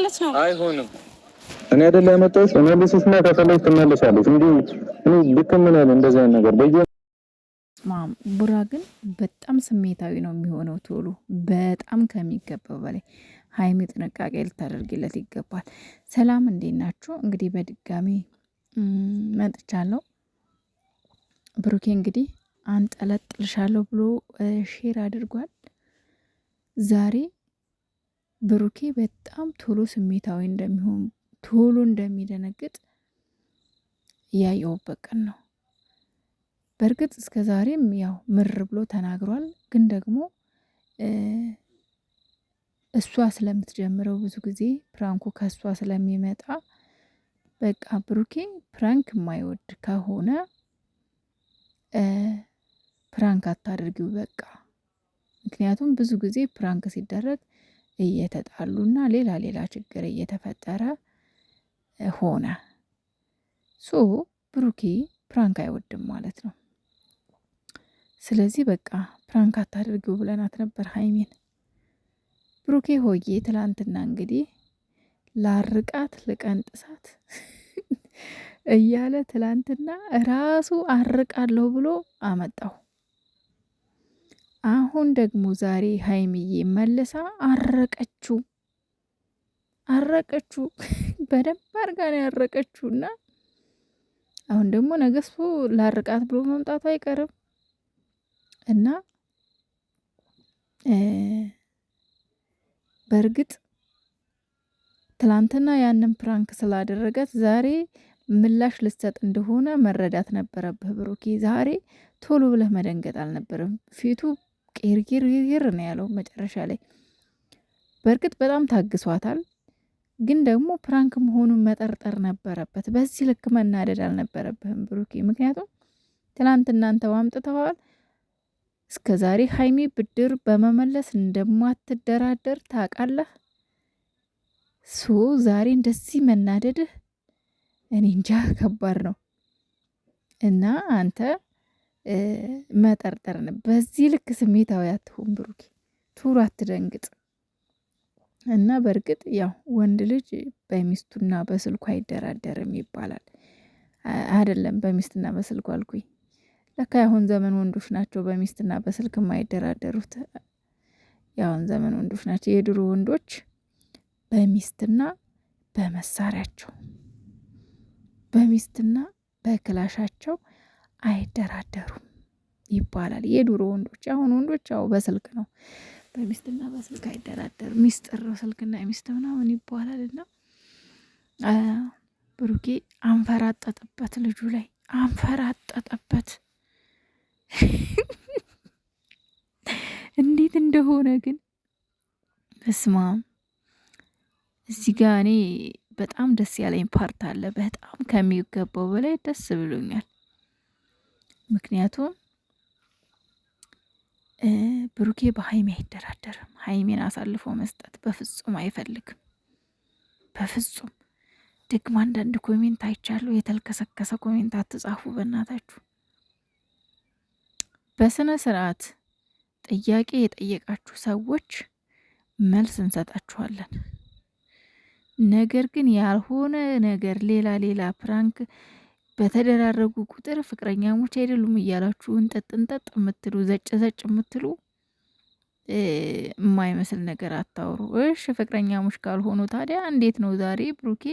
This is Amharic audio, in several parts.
ማለት ነው? አይሆንም። እኔ አይደል ያመጣሁት መልስሽና ከፈለግሽ ትመለሻለሽ። እንዴ እኔ ልክምን ያለ እንደዛ ነገር ቡራ ግን በጣም ስሜታዊ ነው የሚሆነው ቶሎ በጣም ከሚገባው በላይ። ሀይሚ ጥንቃቄ ልታደርግለት ይገባል። ሰላም እንዴት ናችሁ? እንግዲህ በድጋሚ መጥቻለሁ። ብሩኬ እንግዲህ አንጠለጥልሻለሁ ብሎ ሼር አድርጓል። ዛሬ ብሩኬ በጣም ቶሎ ስሜታዊ እንደሚሆን ቶሎ እንደሚደነግጥ ያየሁበት ቀን ነው። በእርግጥ እስከ ዛሬም ያው ምር ብሎ ተናግሯል። ግን ደግሞ እሷ ስለምትጀምረው ብዙ ጊዜ ፕራንኩ ከእሷ ስለሚመጣ በቃ ብሩኬ ፕራንክ የማይወድ ከሆነ ፕራንክ አታድርጊው በቃ። ምክንያቱም ብዙ ጊዜ ፕራንክ ሲደረግ እየተጣሉና ሌላ ሌላ ችግር እየተፈጠረ ሆነ። ሶ ብሩኬ ፕራንክ አይወድም ማለት ነው። ስለዚህ በቃ ፕራንክ አታድርጊው ብለናት ነበር ሀይሚን። ብሩኬ ሆዬ ትላንትና እንግዲህ ላርቃት ልቀንጥሳት እያለ ትላንትና ራሱ አርቃለሁ ብሎ አመጣው። አሁን ደግሞ ዛሬ ሀይሚዬ መልሳ አረቀችው በደንብ አርጋ ነው ያረቀችውና አሁን ደግሞ ነገሱ ላርቃት ብሎ መምጣቱ አይቀርም እና በእርግጥ ትላንትና ያንን ፕራንክ ስላደረጋት ዛሬ ምላሽ ልትሰጥ እንደሆነ መረዳት ነበረብህ ብሩኬ። ዛሬ ቶሎ ብለህ መደንገጥ አልነበረም። ፊቱ ቂርቂር ነው ያለው መጨረሻ ላይ። በእርግጥ በጣም ታግሷታል፣ ግን ደግሞ ፕራንክ መሆኑን መጠርጠር ነበረበት። በዚህ ልክ መናደድ አልነበረብህም ብሩኬ። ምክንያቱም ትላንት እናንተ ዋምጥተዋል። እስከ ዛሬ ሀይሚ ብድር በመመለስ እንደማትደራደር ታውቃለህ። ሶ ዛሬ እንደዚህ መናደድህ እኔ እንጃ ከባድ ነው እና አንተ መጠርጠር ነው። በዚህ ልክ ስሜታዊ አትሁን ብሩኬ፣ ቱሩ አትደንግጥ። እና በእርግጥ ያው ወንድ ልጅ በሚስቱና በስልኩ አይደራደርም ይባላል። አይደለም በሚስትና በስልኩ አልኩኝ። ለካ ያሁን ዘመን ወንዶች ናቸው በሚስትና በስልክ የማይደራደሩት። ያሁን ዘመን ወንዶች ናቸው። የድሮ ወንዶች በሚስትና በመሳሪያቸው በሚስትና በክላሻቸው አይደራደሩም ይባላል። የድሮ ወንዶች። አሁን ወንዶች ያው በስልክ ነው፣ በሚስትና በስልክ አይደራደሩም። ሚስጥር ስልክና ሚስት ምናምን ይባላልና ብሩኬ አንፈራጠጠበት፣ ልጁ ላይ አንፈራጠጠበት። እንዴት እንደሆነ ግን እስማ እዚህ ጋር እኔ በጣም ደስ ያለኝ ፓርት አለ። በጣም ከሚገባው በላይ ደስ ብሎኛል። ምክንያቱም ብሩኬ በሀይሚ አይደራደርም። ሀይሚን አሳልፎ መስጠት በፍጹም አይፈልግም። በፍጹም ደግሞ አንዳንድ ኮሜንት አይቻለሁ። የተልከሰከሰ ኮሜንት አትጻፉ በእናታችሁ። በስነ ስርዓት ጥያቄ የጠየቃችሁ ሰዎች መልስ እንሰጣችኋለን። ነገር ግን ያልሆነ ነገር ሌላ ፕራንክ በተደራረጉ ቁጥር ፍቅረኛሞች አይደሉም እያላችሁ እንጠጥ የምትሉ ዘጭ የምትሉ የማይመስል ነገር አታውሩ። እሺ ፍቅረኛሞች ካልሆኑ ታዲያ እንዴት ነው ዛሬ ብሩኬ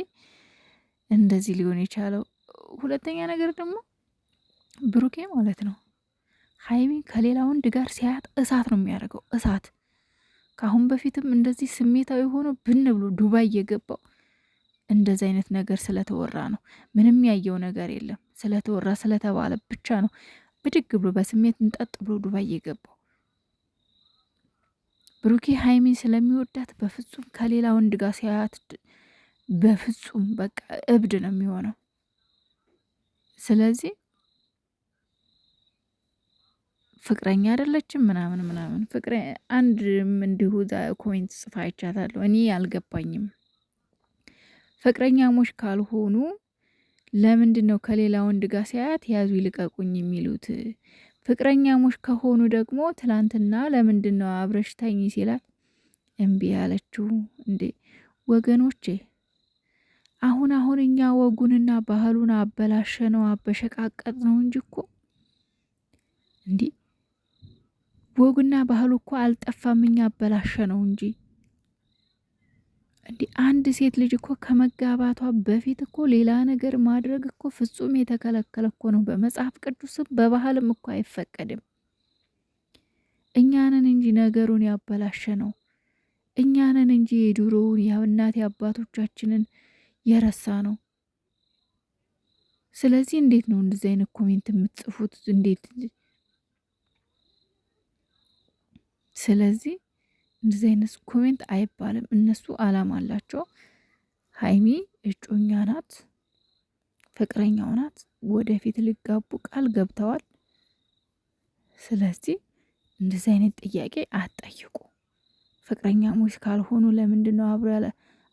እንደዚህ ሊሆን የቻለው? ሁለተኛ ነገር ደግሞ ብሩኬ ማለት ነው ሀይሚ ከሌላ ወንድ ጋር ሲያያት እሳት ነው የሚያደርገው። እሳት ከአሁን በፊትም እንደዚህ ስሜታዊ ሆኖ ብን ብሎ ዱባይ የገባው እንደዚህ አይነት ነገር ስለተወራ ነው። ምንም ያየው ነገር የለም። ስለተወራ ስለተባለ ብቻ ነው ብድግ ብሎ በስሜት እንጠጥ ብሎ ዱባይ የገባው። ብሩኬ ሀይሚን ስለሚወዳት በፍጹም ከሌላ ወንድ ጋር ሲያያት በፍጹም በቃ እብድ ነው የሚሆነው። ስለዚህ ፍቅረኛ አይደለችም ምናምን ፍቅረ አንድም እንዲሁ ኮሜንት ጽፋ አይቻታለሁ። እኔ አልገባኝም። ፍቅረኛሞች ካልሆኑ ለምንድን ነው ከሌላ ወንድ ጋር ሲያያት ያዙ ይልቀቁኝ የሚሉት? ፍቅረኛሞች ከሆኑ ደግሞ ትላንትና ለምንድን ነው አብረሽ ተኝ ሲላት እምቢ ያለችው እንዴ? ወገኖቼ አሁን እኛ ወጉንና ባህሉን አበላሸነው አበሸቃቀጥ ነው እንጂ እኮ እንዴ ወጉና ባህሉ እኮ አልጠፋም፣ እኛ አበላሸ ነው እንጂ። እንዴ አንድ ሴት ልጅ እኮ ከመጋባቷ በፊት እኮ ሌላ ነገር ማድረግ እኮ ፍጹም የተከለከለ እኮ ነው። በመጽሐፍ ቅዱስም በባህልም እኮ አይፈቀድም። እኛንን እንጂ ነገሩን ያበላሸ ነው። እኛንን እንጂ የድሮውን የእናት አባቶቻችንን የረሳ ነው። ስለዚህ እንዴት ነው እንደዚህ አይነት ኮሜንት የምትጽፉት? እንዴት? ስለዚህ እንደዚህ አይነት ኮሜንት አይባልም። እነሱ አላማ አላቸው። ሀይሚ እጮኛ ናት፣ ፍቅረኛው ናት። ወደፊት ሊጋቡ ቃል ገብተዋል። ስለዚህ እንደዚህ አይነት ጥያቄ አትጠይቁ። ፍቅረኛሞች ካልሆኑ ለምንድን ነው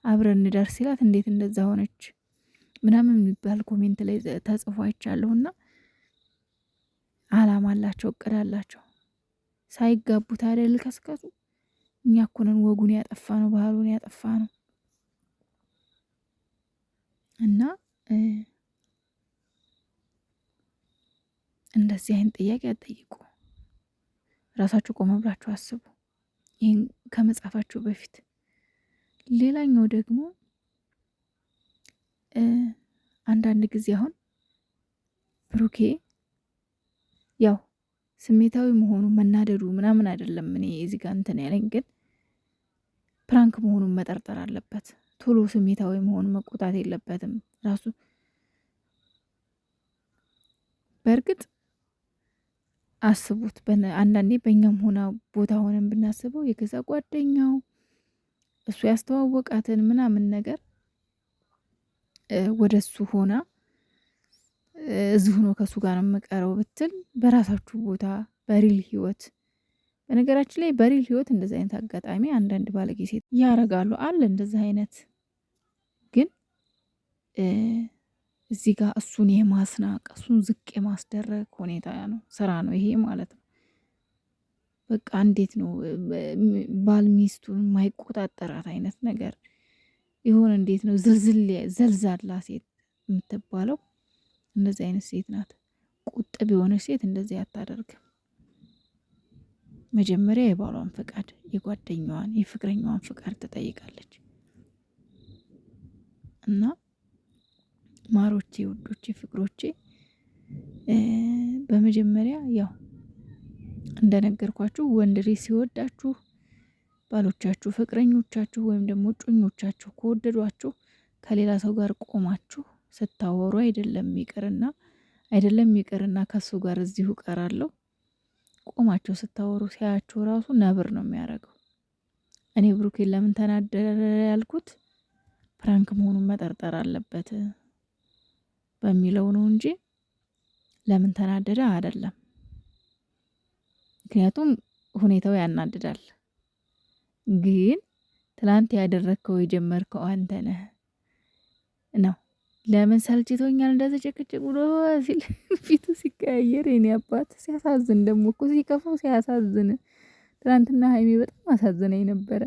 አብረን እንደርስ ሲላት እንዴት እንደዛ ሆነች ምናምን የሚባል ኮሜንት ላይ ተጽፎ አይቻለሁና አላማ አላቸው፣ እቅድ አላቸው። ሳይጋቡ ታዲያ ልከስከሱ? እኛ እኮ ነን ወጉን ያጠፋ ነው፣ ባህሉን ያጠፋ ነው። እና እንደዚህ አይነት ጥያቄ አትጠይቁ። ራሳችሁ ቆም ብላችሁ አስቡ፣ ይህን ከመጻፋችሁ በፊት። ሌላኛው ደግሞ አንዳንድ ጊዜ አሁን ብሩኬ ያው ስሜታዊ መሆኑ መናደዱ ምናምን አይደለም እኔ እዚህ ጋር እንትን ያለኝ፣ ግን ፕራንክ መሆኑን መጠርጠር አለበት። ቶሎ ስሜታዊ መሆኑን መቆጣት የለበትም ራሱ። በእርግጥ አስቡት፣ አንዳንዴ በእኛም ሆና ቦታ ሆነን ብናስበው የገዛ ጓደኛው እሱ ያስተዋወቃትን ምናምን ነገር ወደ እሱ ሆና እዚሁ ነው ከእሱ ጋር የምቀረው ብትል በራሳችሁ ቦታ በሪል ህይወት፣ በነገራችን ላይ በሪል ህይወት እንደዚህ አይነት አጋጣሚ አንዳንድ ባለጌ ሴት ያረጋሉ አለ እንደዚህ አይነት። ግን እዚህ ጋር እሱን የማስናቅ እሱን ዝቅ የማስደረግ ሁኔታ ነው፣ ስራ ነው ይሄ ማለት ነው። በቃ እንዴት ነው ባል ሚስቱን ማይቆጣጠራት አይነት ነገር ይሆን? እንዴት ነው ዘልዛላ ሴት የምትባለው? እንደዚህ አይነት ሴት ናት። ቁጥብ የሆነች ሴት እንደዚህ አታደርግም። መጀመሪያ የባሏን ፍቃድ፣ የጓደኛዋን፣ የፍቅረኛዋን ፍቃድ ትጠይቃለች። እና ማሮቼ፣ ውዶቼ፣ ፍቅሮቼ በመጀመሪያ ያው እንደነገርኳችሁ ወንድ ልጅ ሲወዳችሁ ባሎቻችሁ፣ ፍቅረኞቻችሁ ወይም ደግሞ እጮኞቻችሁ ከወደዷችሁ ከሌላ ሰው ጋር ቆማችሁ ስታወሩ አይደለም ይቅርና ከሱ ጋር እዚሁ ቀራለሁ ቆማችሁ ስታወሩ ሲያያችሁ ራሱ ነብር ነው የሚያደርገው። እኔ ብሩኬን ለምን ተናደረ ያልኩት ፕራንክ መሆኑን መጠርጠር አለበት በሚለው ነው እንጂ ለምን ተናደደ አይደለም። ምክንያቱም ሁኔታው ያናድዳል። ግን ትላንት ያደረግከው የጀመርከው አንተ ነህ ነው። ለምን ሰልችቶኛል እንደዚህ ጭቅጭቅ ብሎ ሲል ፊቱ ሲቀያየር የኔ አባት ሲያሳዝን፣ ደግሞ እኮ ሲከፋው ሲያሳዝን። ትናንትና ሀይሚ በጣም አሳዝነኝ ነበረ።